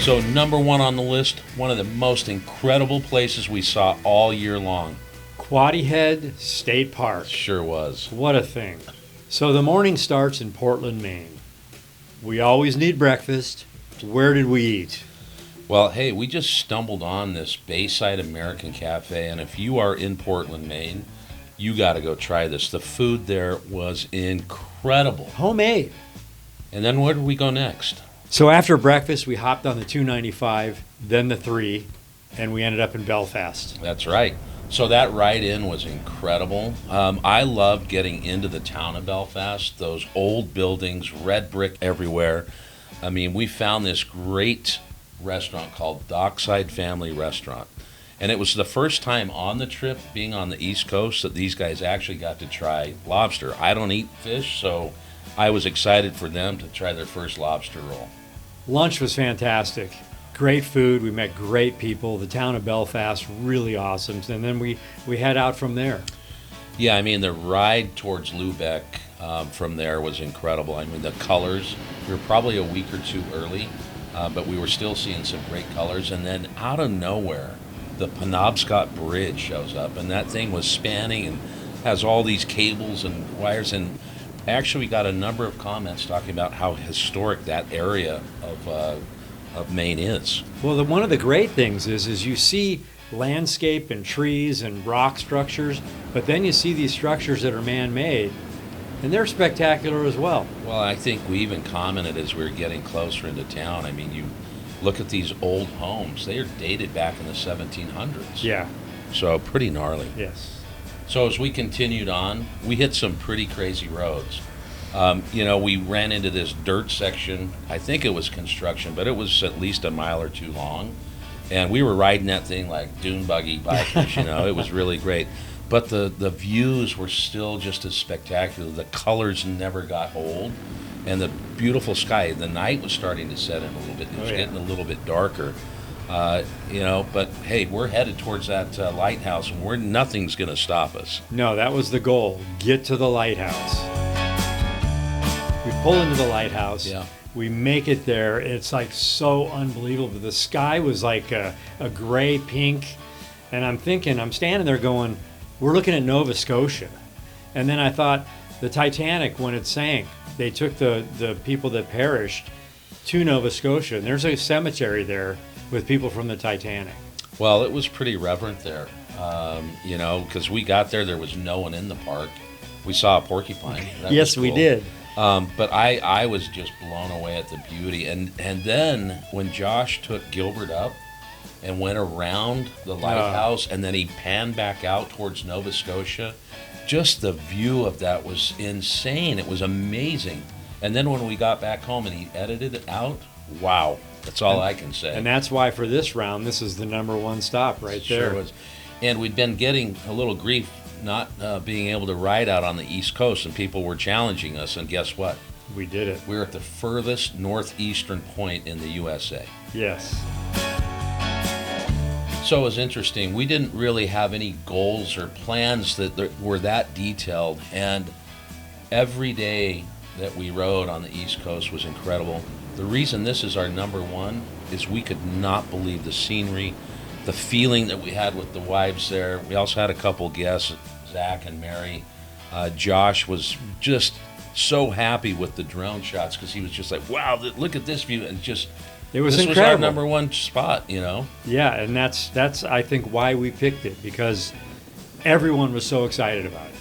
So number one on the list, one of the most incredible places we saw all year long. Quoddy Head State Park. Sure was. What a thing. So the morning starts in Portland, Maine. We always need breakfast. Where did we eat? Well, hey, we just stumbled on this Bayside American Cafe, and if you are in Portland, Maine, you got to go try this. The food there was incredible. Homemade. And then where did we go next? So after breakfast, we hopped on the 295, then the 3, and we ended up in Belfast. That's right. So that ride in was incredible. I loved getting into the town of Belfast, those old buildings, red brick everywhere. I mean, we found this great restaurant called Dockside Family Restaurant. And it was the first time on the trip, being on the East Coast, that these guys actually got to try lobster. I don't eat fish, so I was excited for them to try their first lobster roll. Lunch was fantastic. Great food. We met great people. The town of Belfast, really awesome. And then we head out from there. Yeah, I mean, the ride towards Lubeck from there was incredible. I mean, the colors, we were probably a week or two early, but we were still seeing some great colors. And then out of nowhere, the Penobscot Bridge shows up, and that thing was spanning and has all these cables and wires. And actually, we got a number of comments talking about how historic that area of Maine is. Well, one of the great things is you see landscape and trees and rock structures, but then you see these structures that are man-made, and they're spectacular as well. Well, I think we even commented as we were getting closer into town. I mean, you look at these old homes. They are dated back in the 1700s. Yeah. So pretty gnarly. Yes. So as we continued on, we hit some pretty crazy roads. We ran into this dirt section. I think it was construction, but it was at least a mile or two long. And we were riding that thing like dune buggy bikers, It was really great. But the views were still just as spectacular. The colors never got old. And the beautiful sky. The night was starting to set in a little bit. It was getting a little bit darker. But hey, we're headed towards that lighthouse, and nothing's going to stop us. No, that was the goal. Get to the lighthouse. We pull into the lighthouse. Yeah. We make it there. It's like so unbelievable. The sky was like a gray pink. And I'm standing there going, we're looking at Nova Scotia. And then I thought, the Titanic, when it sank, they took the people that perished to Nova Scotia. And there's a cemetery there with people from the Titanic. Well, it was pretty reverent there, because we got there was no one in the park. We saw a porcupine. Yes, we did. But I was just blown away at the beauty. And then when Josh took Gilbert up and went around the lighthouse, and then he panned back out towards Nova Scotia, just the view of that was insane. It was amazing. And then when we got back home and he edited it out, wow. That's all I can say. And that's why for this round, this is the number one stop right there. Sure was. And we'd been getting a little grief not being able to ride out on the East Coast, and people were challenging us, and guess what? We did it. We're at the furthest northeastern point in the USA. Yes. So it was interesting. We didn't really have any goals or plans that were that detailed, and every day that we rode on the East Coast was incredible. The reason this is our number one is we could not believe the scenery, the feeling that we had with the wives there. We also had a couple guests, Zach and Mary. Josh was just so happy with the drone shots because he was just like, wow, look at this view. And it was incredible. Was our number one spot, Yeah, and that's I think why we picked it, because everyone was so excited about it.